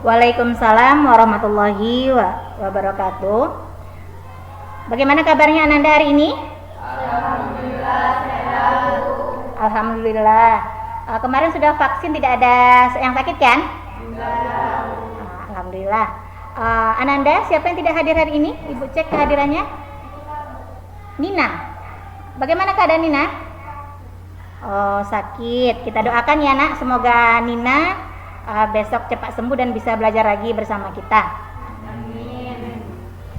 Waalaikumsalam warahmatullahi wabarakatuh. Bagaimana kabarnya Ananda hari ini? Alhamdulillah sehat. Alhamdulillah. Kemarin sudah vaksin, tidak ada yang sakit kan? Tidak. Alhamdulillah. Ananda, siapa yang tidak hadir hari ini? Ibu cek kehadirannya. Nina. Bagaimana keadaan Nina? Oh, sakit. Kita doakan ya nak, semoga Nina besok cepat sembuh dan bisa belajar lagi bersama kita. Amin.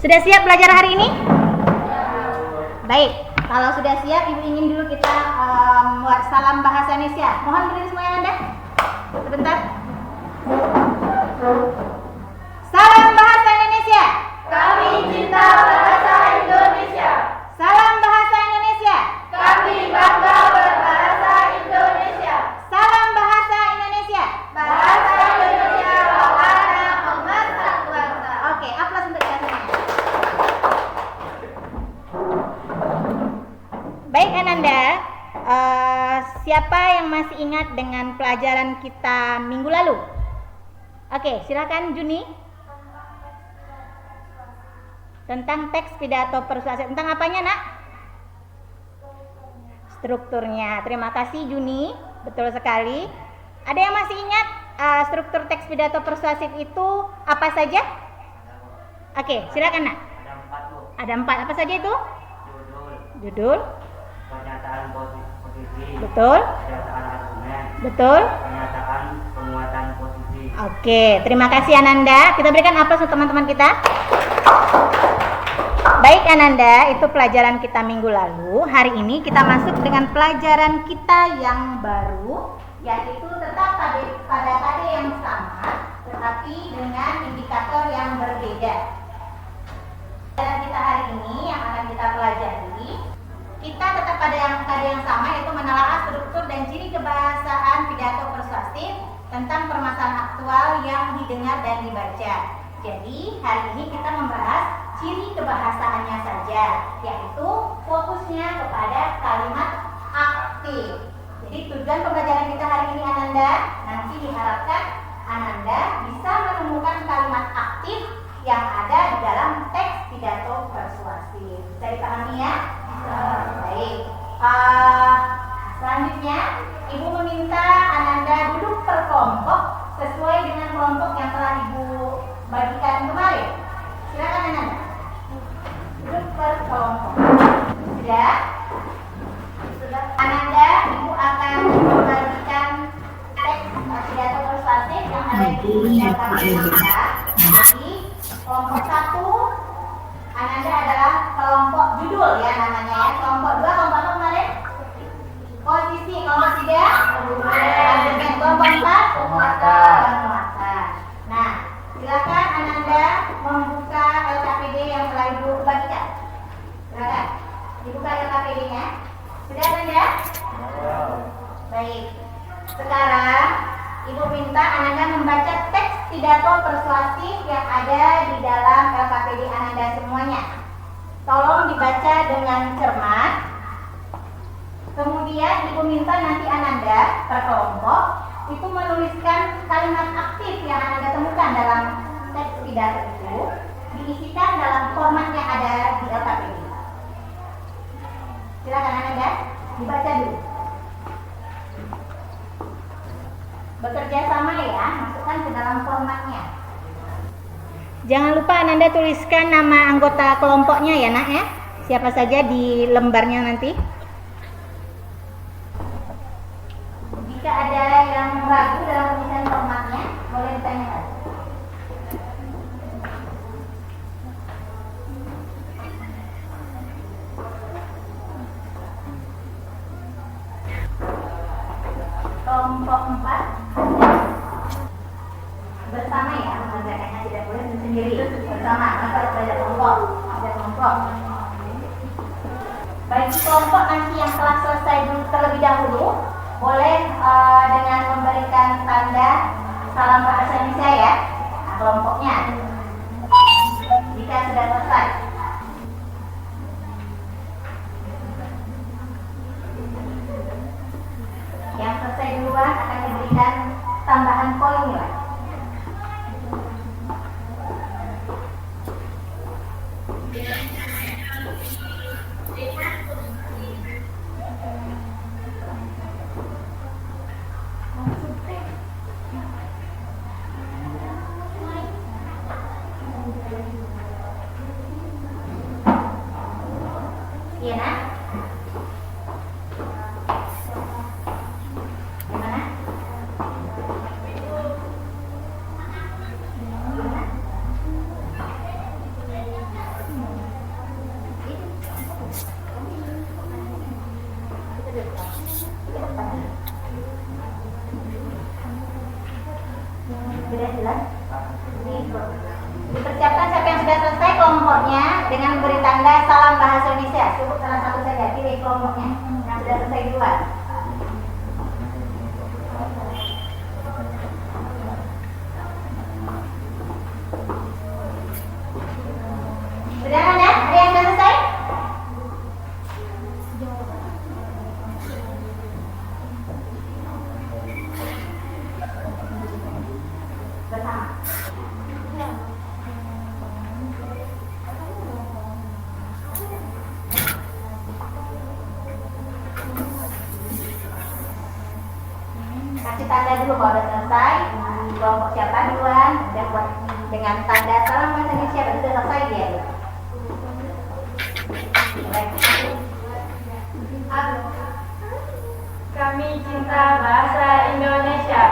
Sudah siap belajar hari ini? Baik, kalau sudah siap, Ibu ingin dulu kita buat salam bahasa Indonesia. Mohon berdiri semuanya Anda. Sebentar. Salam bahasa Indonesia. Kami cinta bahasa Indonesia. Salam bahasa Indonesia. Kami bangga berbahasa Indonesia. Salam bahasa Indonesia. Bahasa Indonesia warna emas bangsa. Oke, aplaus untuk kita semua. Baik Ananda, siapa yang masih ingat dengan pelajaran kita minggu lalu? Oke, silakan Juni. Tentang teks pidato persuasif. Tentang apanya nak? Strukturnya. Terima kasih Juni, betul sekali. Ada yang masih ingat struktur teks pidato persuasif itu apa saja? Oke, silakan nak. Ada empat. Apa saja itu? Judul. Pernyataan posisi. Betul. Pernyataan argumen. Betul. Pernyataan penguatan posisi. Oke, terima kasih Ananda. Kita berikan aplaus untuk teman-teman kita. Baik Ananda, itu pelajaran kita minggu lalu. Hari ini kita masuk dengan pelajaran kita yang baru, yaitu tetap pada KD yang sama, tetapi dengan indikator yang berbeda. Pelajaran kita hari ini yang akan kita pelajari, kita tetap pada KD yang sama, yaitu menelaah struktur dan ciri kebahasaan pidato persuasif tentang permasalahan aktual yang didengar dan dibaca. Jadi hari ini kita membahas ciri kebahasaannya saja, yaitu fokusnya kepada kalimat aktif. Jadi tujuan pembelajaran kita hari ini Ananda, nanti diharapkan Ananda bisa menemukan kalimat aktif yang ada di dalam teks pidato persuasif. Bisa dipahami ya? Baik. Selanjutnya, Ibu meminta Ananda duduk per kelompok sesuai dengan kelompok yang telah Ibu bagikan kemarin. Silakan Ananda. Duduk per kelompok. Sudah? Ananda, Ibu akan membagikan teks pidato persuasif yang ada di dalam kita. Jadi, kelompok 1 Ananda adalah kelompok judul ya namanya ya. Kelompok 2 kelompok apa kemarin? Posisi. Kelompok 3 argumen. Kelompok 4 penguatan. Nah, silakan Ananda membuka LKPD yang telah Ibu bagikan. Silakan dibuka LKPD-nya. Sudah Ananda? Baik. Sekarang Ibu minta Ananda membaca teks pidato persuasif yang ada di dalam LKPD Ananda semuanya. Tolong dibaca dengan cermat. Kemudian Ibu minta nanti Ananda per kelompok itu menuliskan kalimat aktif yang Anda temukan dalam teks pidato itu, diisikan dalam format yang ada di LKPD. Silakan Anda dibaca dulu. Bekerja sama ya, masukkan ke dalam formatnya. Jangan lupa Anda tuliskan nama anggota kelompoknya ya nak ya. Siapa saja di lembarnya nanti. Jika ada yang ragu dalam penulisan formatnya, boleh ditanyakan. Kelompok 4 bersama ya, mengerjakannya tidak boleh sendiri, bersama. Maka ada kelompok, bagi kelompok nanti yang telah selesai terlebih dahulu, boleh dengan memberikan tanda salam bahasa Indonesia ya, kelompoknya. Jika sudah selesai. Yang selesai duluan akan diberikan tambahan poin nilai. Sudah jelas? Dipersiapkan siapa yang sudah selesai kelompoknya dengan beri tanda salam bahasa Indonesia. Cukup salah satu saja, pilih kelompoknya yang sudah selesai duluan. Sudah ada? Ada yang sudah selesai? Bersama. Kasih tanda dulu kalau udah selesai. Kelompok siapa duluan? Dan buat dengan tanda salam bahasa Indonesia berarti sudah selesai dia. Baik. Kami cinta bahasa Indonesia.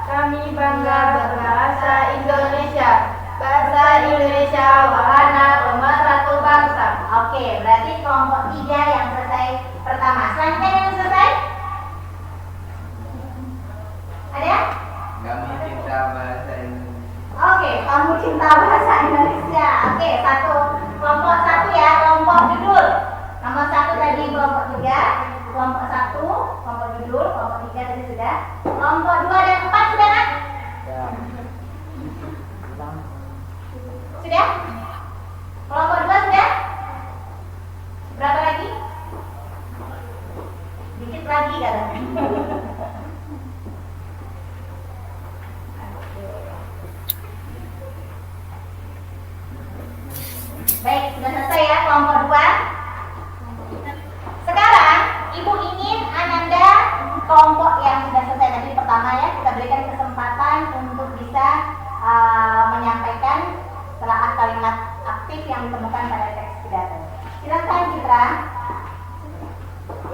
Kami bangga berbahasa Indonesia. Bahasa Indonesia wahana pemersatu bangsa. Oke, berarti kelompok 3 yang selesai pertama. Selanjutnya yang selesai? Ada? Kami cinta bahasa Indonesia. Oke, kamu cinta bahasa Indonesia. Oke, satu kelompok 1 ya, kelompok judul. Nomor 1 tadi kelompok 3, kelompok 1 kelompok judul, kelompok 3 tadi sudah. Kelompok 2 dan 4 sudah kan? Sudah? Kelompok 2 sudah? Berapa lagi? Dikit lagi katanya. Baik, sudah selesai ya kelompok 2. Sekarang Ibu ingin Ananda kelompok yang sudah selesai tadi pertama ya, kita berikan kesempatan untuk bisa menyampaikan setelah kalimat aktif yang ditemukan pada teks pidato. Silakan Citra.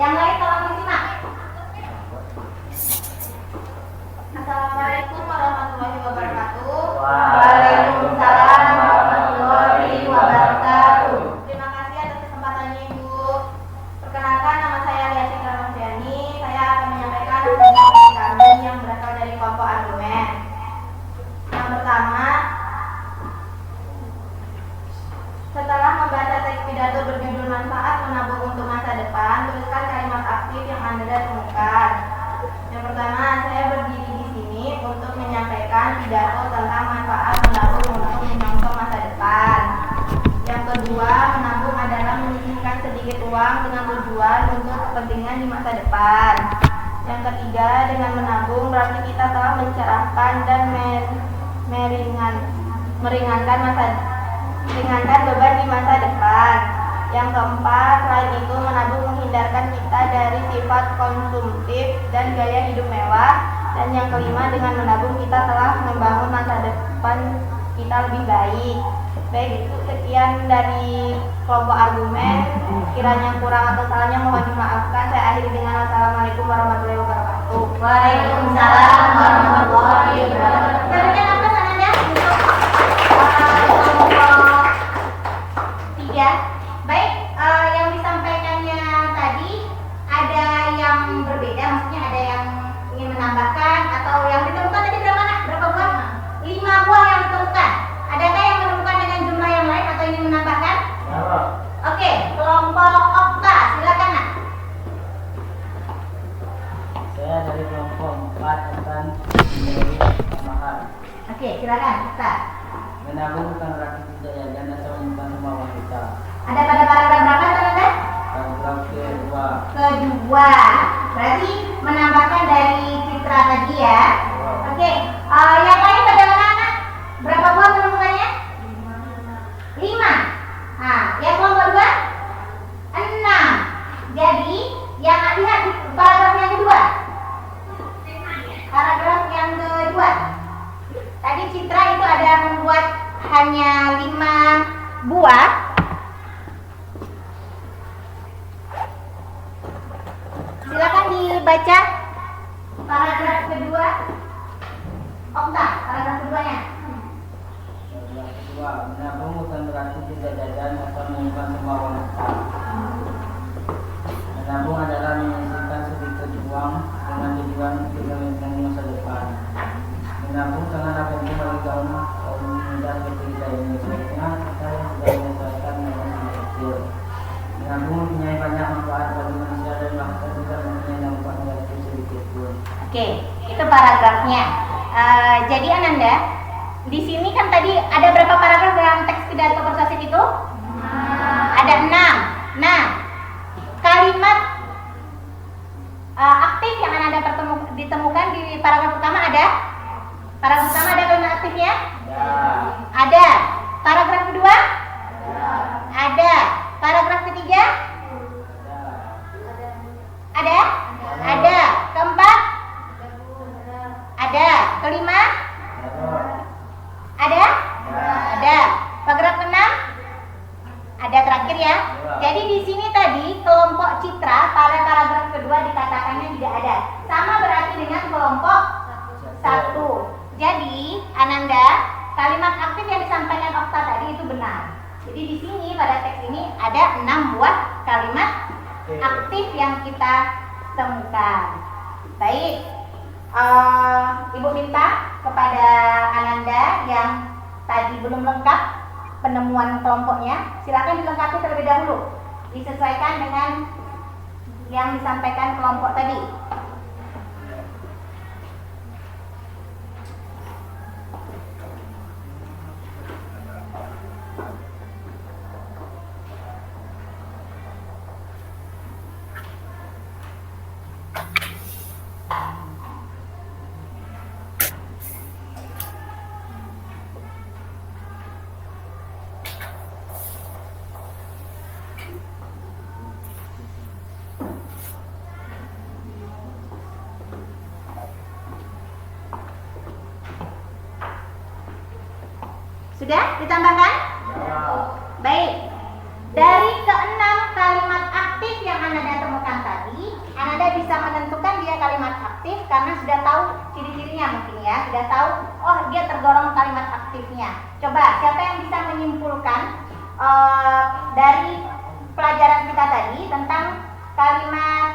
Yang lain tolong disimak. Assalamualaikum warahmatullahi wabarakatuh. Waalaikumsalam warahmatullahi wabarakatuh. Terima kasih atas kesempatannya Ibu. Perkenalkan, nama saya Lia Citra Rosyani. Saya akan menyampaikan presentasi kami yang berasal dari kelompok argumen. Yang pertama, setelah membaca teks pidato berjudul manfaat menabung untuk masa depan, tuliskan kalimat aktif yang Anda temukan. Yang pertama, saya berdiri di sini untuk menyampaikan pidato tentang manfaat menabung untuk menyongsong masa depan. Yang kedua, menabung adalah menyisihkan sedikit uang dengan tujuan untuk kepentingan di masa depan. Yang ketiga, dengan menabung berarti kita telah mencerahkan dan meringankan beban di masa depan. Yang keempat, selain itu menabung menghindarkan kita dari sifat konsumtif dan gaya hidup mewah. Dan yang kelima, dengan menabung kita telah membangun masa depan kita lebih baik. Baik, itu sekian dari kelompok argumen. Kiranya kurang atau salahnya mohon dimaafkan. Saya akhiri dengan wassalamualaikum warahmatullahi wabarakatuh. Waalaikumsalam warahmatullahi wabarakatuh. Selanjutnya apa Ananda untuk kelompok 3? Baik, yang disampaikannya tadi ada yang berbeda, maksudnya ada yang ingin menambahkan atau yang ditemukan tadi berapa buah? 5 buah yang ditemukan. Adakah yang menemukan dengan jumlah yang lain atau ingin menambahkan? Oke, kelompok Okta, silakan Nak. Saya dari kelompok 4 akan menjadi mahal. Oke, silakan Okta. Menabung bukan rakyat jajan atau menyimpan rumah wanita. Ada pada paragraf berapa Ananda? Paragraf kedua. Kedua. Berarti menambahkan dari Citra tadi ya. Oke, yang lain bagaimana Nak? Berapa buah menemukannya? 5. Nah, yang kelompok 2? 6. Jadi, yang lihat di paragraf yang kedua. Paragraf yang kedua. Tadi Citra itu ada membuat hanya 5 buah. Silakan dibaca paragraf kedua. Okta, paragraf keduanya. Paragraf kedua. Menabung bukan berarti tidak jajan atau menyimpan rumah wanita. Menabung adalah menyisihkan sedikit uang dengan tujuan untuk kepentingan masa depan. Menabung sangat penting bagi kaum muda seperti kita ini. Sebenarnya kita yang sudah menyesuaikan dengan masih kecil. Menabung mempunyai banyak manfaat bagi manusia dan bahkan juga mempunyai dampak negatif sedikit pun. Oke, itu paragrafnya. Jadi Ananda, di sini kan tadi ada berapa paragraf dalam teks pidato persuasif itu? Ada 6. Nah, kalimat aktif yang Ananda ditemukan di paragraf pertama ada? Paragraf pertama ada kalimat aktifnya? Ada. Paragraf kedua? Ada. Paragraf ketiga? Ada? Ada. Keempat? Ada. Kelima? Ada? Ada. Paragraf keenam? Ada terakhir ya. Jadi di sini tadi kelompok citra pada paragraf kedua dikatakannya tidak ada. Sama berarti dengan kelompok 1. Jadi Ananda, kalimat aktif yang disampaikan Okta tadi itu benar. Jadi di sini pada teks ini ada 6 buah kalimat aktif yang kita temukan. Baik, Ibu minta kepada Ananda yang tadi belum lengkap penemuan kelompoknya, silakan dilengkapi terlebih dahulu, disesuaikan dengan yang disampaikan kelompok tadi. Sudah ditambahkan? Baik. Dari keenam kalimat aktif yang Anda temukan tadi, Anda bisa menentukan dia kalimat aktif karena sudah tahu ciri-cirinya mungkin ya, sudah tahu oh dia tergolong kalimat aktifnya. Coba siapa yang bisa menyimpulkan dari pelajaran kita tadi tentang kalimat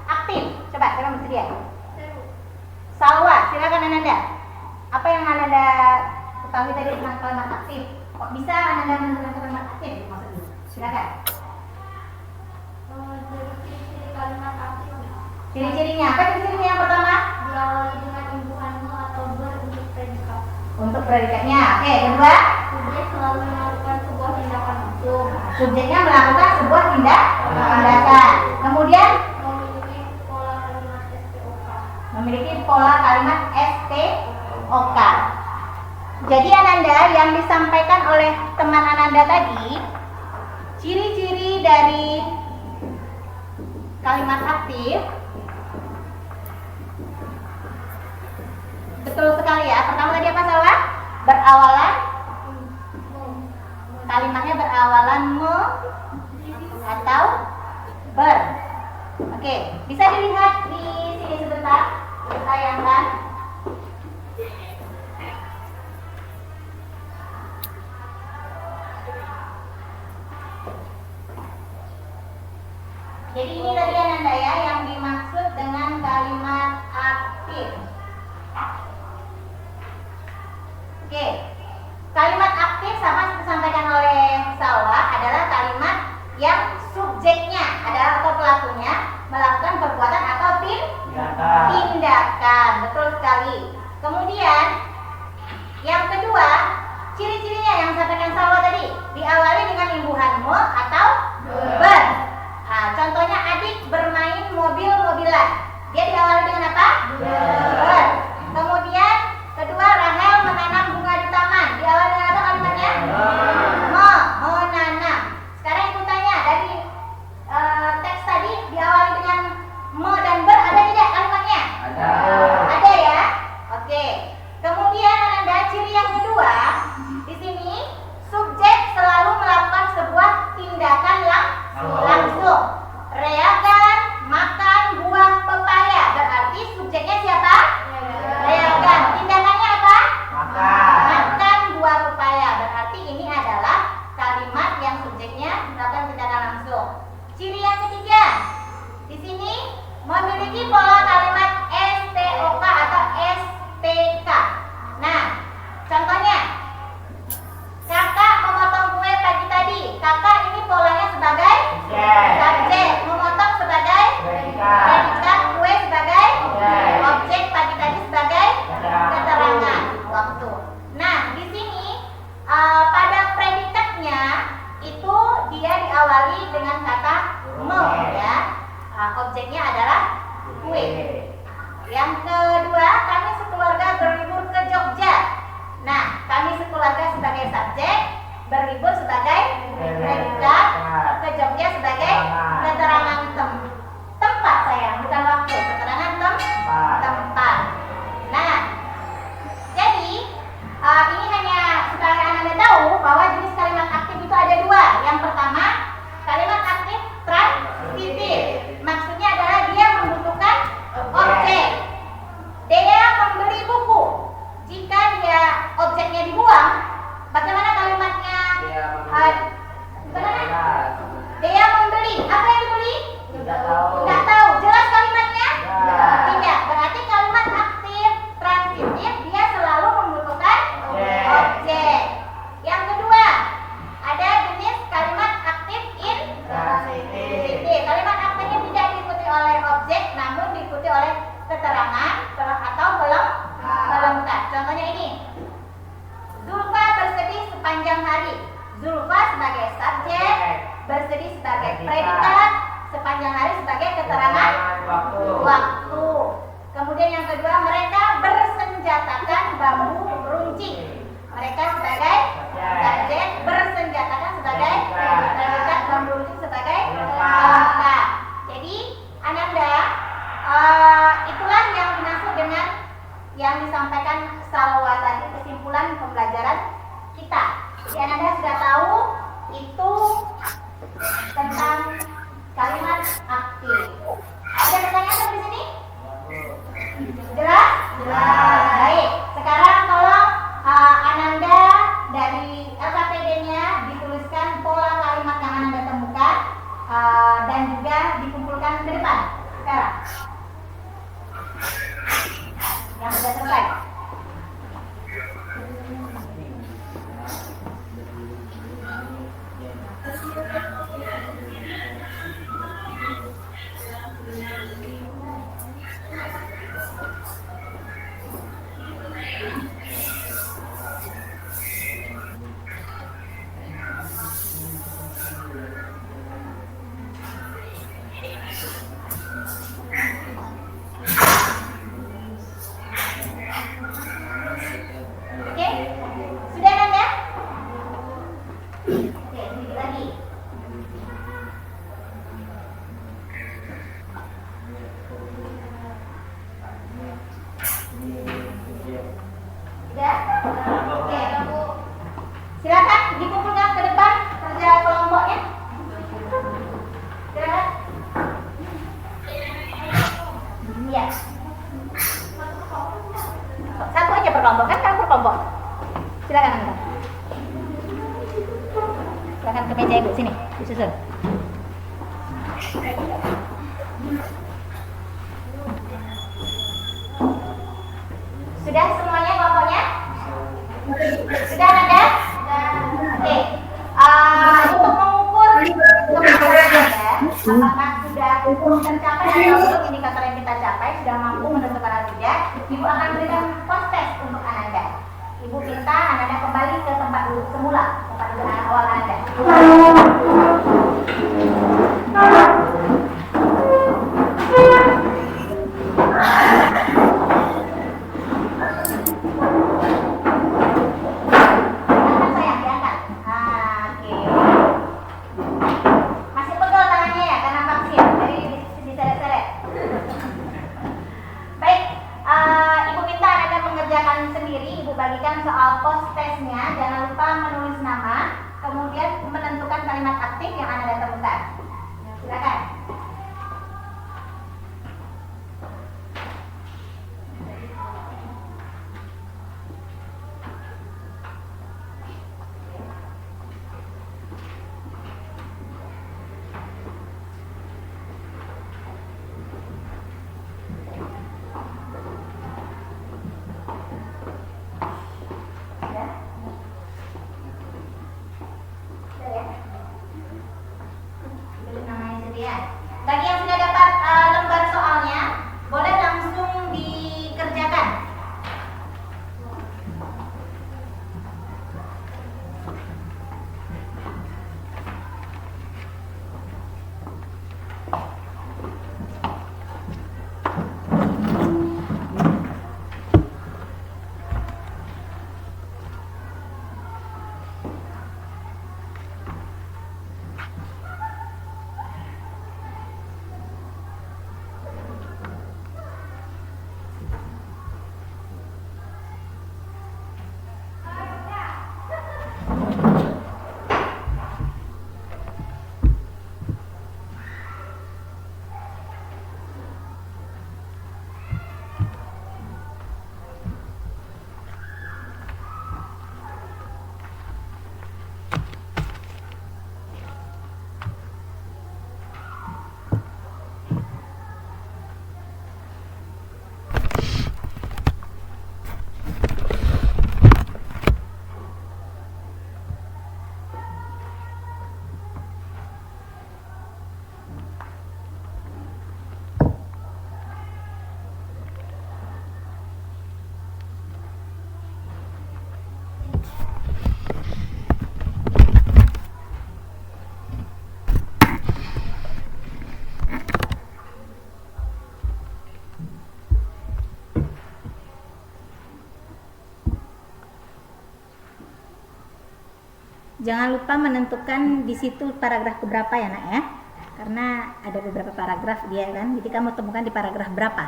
aktif? Coba siapa yang bersedia? Salwa, silakan Ananda. Apa yang Ananda ketahui tadi tentang kalimat aktif? Kok bisa Anda menentukan kalimat aktif? Maksudnya, silakan. Ciri-ciri kalimat aktif Ciri-cirinya, apa ciri-cirinya yang pertama? diawali dengan imbuhan mu atau ber untuk predikat. Untuk predikatnya. Oke, kedua, Subjek selalu melakukan sebuah tindakan hukum. subjeknya melakukan sebuah tindakan. Kemudian Memiliki pola kalimat SPOK. memiliki pola kalimat SPOK. Jadi Ananda yang disampaikan oleh teman Ananda tadi, ciri-ciri dari kalimat aktif betul sekali ya. Pertama tadi apa salah? Berawalan, kalimatnya berawalan me atau ber. Oke, bisa dilihat di sini sebentar, ditayangkan. Jadi ini tadi Ananda ya yang dimaksud dengan kalimat aktif. Oke, kalimat aktif sama seperti disampaikan oleh Salwa adalah kalimat yang subjeknya adalah atau pelakunya melakukan perbuatan atau tindakan. Betul sekali. Kemudian yang kedua, ciri-cirinya yang disampaikan Salwa tadi diawali dengan imbuhan mo atau ber. Nah, contohnya adik bermain mobil-mobilan. Dia diawali dengan apa? Ber. Kemudian kedua, Rahel menanam bunga di taman. Diawali dengan apa kalimatnya? Menanam. Sekarang ibu tanya dari teks tadi diawali dengan me dan ber, ada tidak kalimatnya? Ada. Ada ya? Oke. yang disampaikan Salwa tadi, kesimpulan pembelajaran kita. Jadi Anda sudah tahu itu tentang kalimat aktif. Ada pertanyaan sampai di sini? Jelas? Jelas. Baik. Sekarang tolong Ananda dari LKPD-nya dituliskan pola kalimat yang Ananda temukan dan juga dikumpulkan ke depan. Sekarang. Yang sudah selesai. Oke, sudah Nanda? Oke, sedikit lagi. Sudah? Oke, silakan dikumpulkan ke depan kerja kelompoknya. Silakan. Iya. Satu aja per kelompok, kan kalau per kelompok. Silakan Anda. Silakan ke meja Ibu sini, disusun. Sudah semuanya kelompoknya? Sudah Anda? Oke. Untuk mengukur kemampuan Anda, apakah sudah tercapai atau belum indikator yang kita capai, sudah mampu menentukan atau tidak, Ibu akan berikan post-test untuk Ananda. Ibu minta Ananda kembali ke tempat duduk semula, tempat duduk awal Ananda. Angkat sayang, diangkat. Oke. Masih pegel tangannya ya, karena vaksin, jadi diseret-seret. Baik, Ibu minta Anda mengerjakan sendiri. Ibu bagikan soal post testnya. Jangan lupa menulis nama, kemudian menentukan kalimat aktif yang Anda temukan. Silakan. Bagi yang sudah dapat lembar soalnya, boleh langsung dikerjakan. Jangan lupa menentukan di situ paragraf keberapa ya nak ya, karena ada beberapa paragraf dia kan, jadi kamu temukan di paragraf berapa.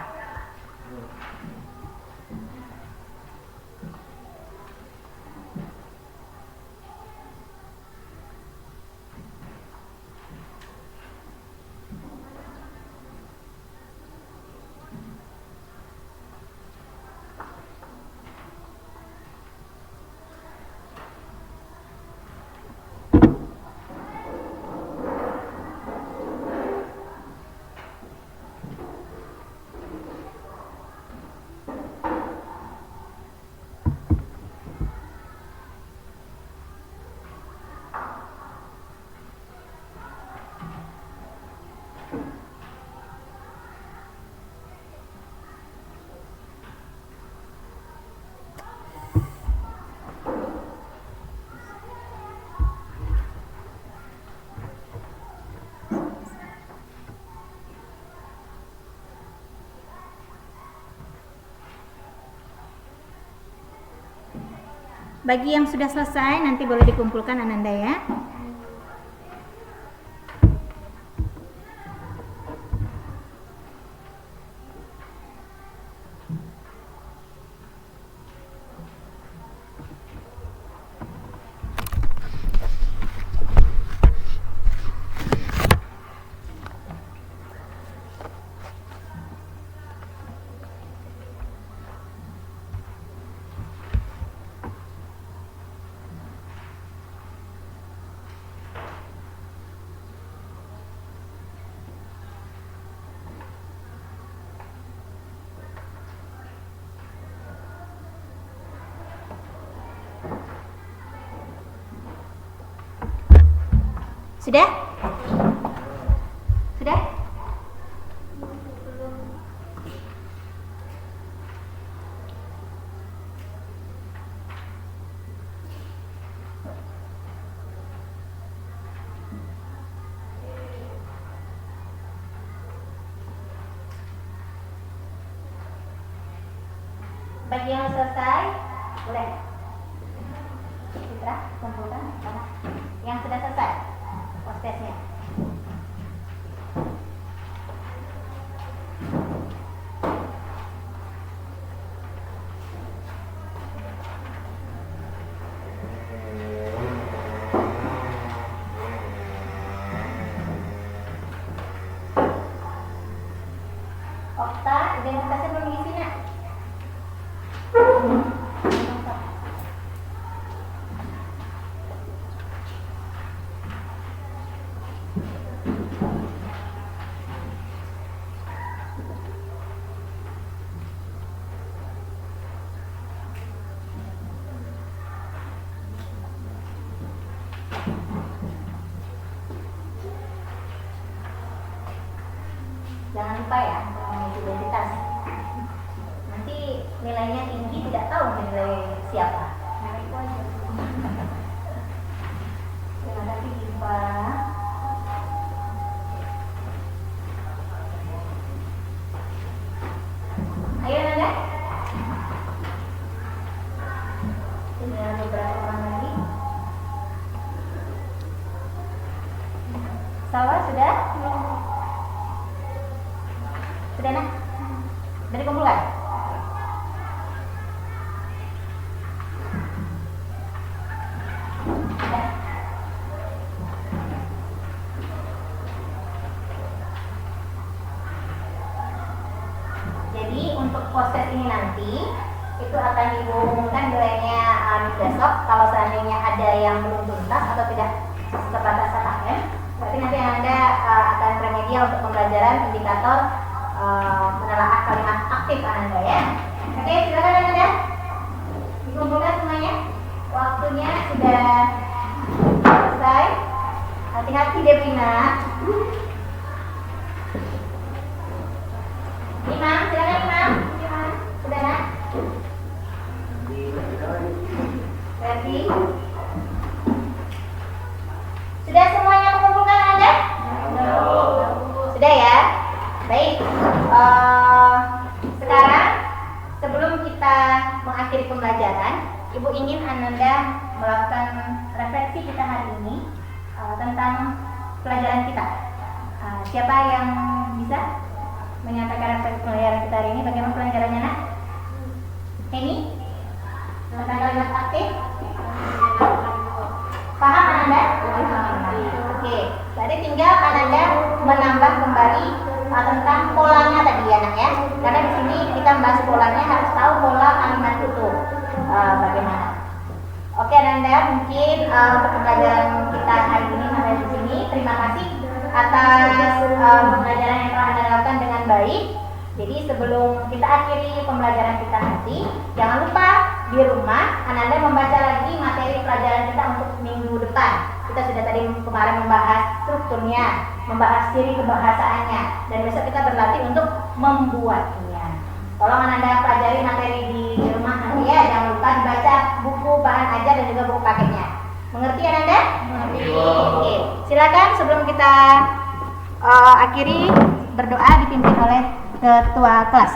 Bagi yang sudah selesai nanti boleh dikumpulkan Ananda ya. Sudah? Sudah? Bagi yang selesai, boleh. Citra, kumpulkan mana? Yang sudah selesai prosesnya. Okta, identitasnya belum diisi nak? Jangan lupa ya untuk mengisi identitas. Nanti nilainya tinggi tidak tahu nilai siapa. Nah, itu aja. Terima kasih Diva. Ayo Nanda. Tinggal beberapa orang lagi. Salwa sudah? Sudah nak? Sudah dikumpulkan? Sudah. Jadi untuk proses ini nanti itu akan diumumkan nilainya besok. Kalau seandainya ada yang belum tuntas atau tidak sebatas KKM, berarti nanti Anda akan remedial untuk pembelajaran indikator menelaah kalimat aktif Anda ya. Oke, silakan Anda dikumpulkan semuanya. Waktunya sudah selesai. Hati-hati Devina. Imam, silakan Imam. Sudah nak? Ready? Sudah semuanya mengumpulkan Anda? Sudah ya? Baik. Sekarang sebelum kita mengakhiri pembelajaran, Ibu ingin Ananda melakukan refleksi kita hari ini tentang pelajaran kita. Siapa yang bisa menyampaikan refleksi pelajaran kita hari ini? Bagaimana pelajarannya nak? Ini tentang kalimat aktif. Paham Ananda? Oke, berarti tinggal Ananda menambah kembali tentang polanya tadi ya nak ya. Karena di sini kita membahas polanya, harus tahu pola kalimat itu bagaimana. Oke Ananda, mungkin untuk pembelajaran kita hari ini sampai di sini. Terima kasih atas pembelajaran yang telah Anda lakukan dengan baik. Jadi sebelum kita akhiri pembelajaran kita nanti, jangan lupa di rumah Ananda membaca lagi materi pelajaran kita untuk minggu depan. Kita sudah tadi kemarin membahas strukturnya, membahas ciri kebahasaannya, dan besok kita berlatih untuk membuatnya. Tolong Ananda pelajari materi di rumah nanti ya, jangan lupa dibaca buku bahan ajar dan juga buku paketnya. Mengerti Ananda? Mengerti. Oke, silakan sebelum kita akhiri berdoa dipimpin oleh ketua kelas.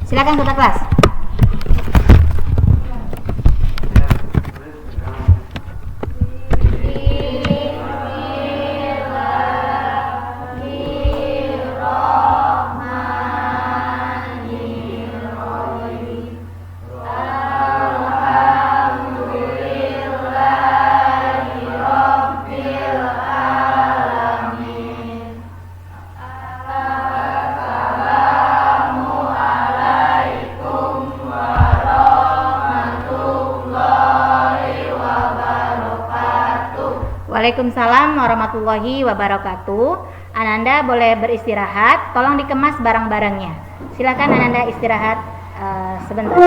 Silakan ketua kelas. Waalaikumsalam warahmatullahi wabarakatuh. Ananda boleh beristirahat. Tolong dikemas barang-barangnya. Silakan Ananda istirahat sebentar.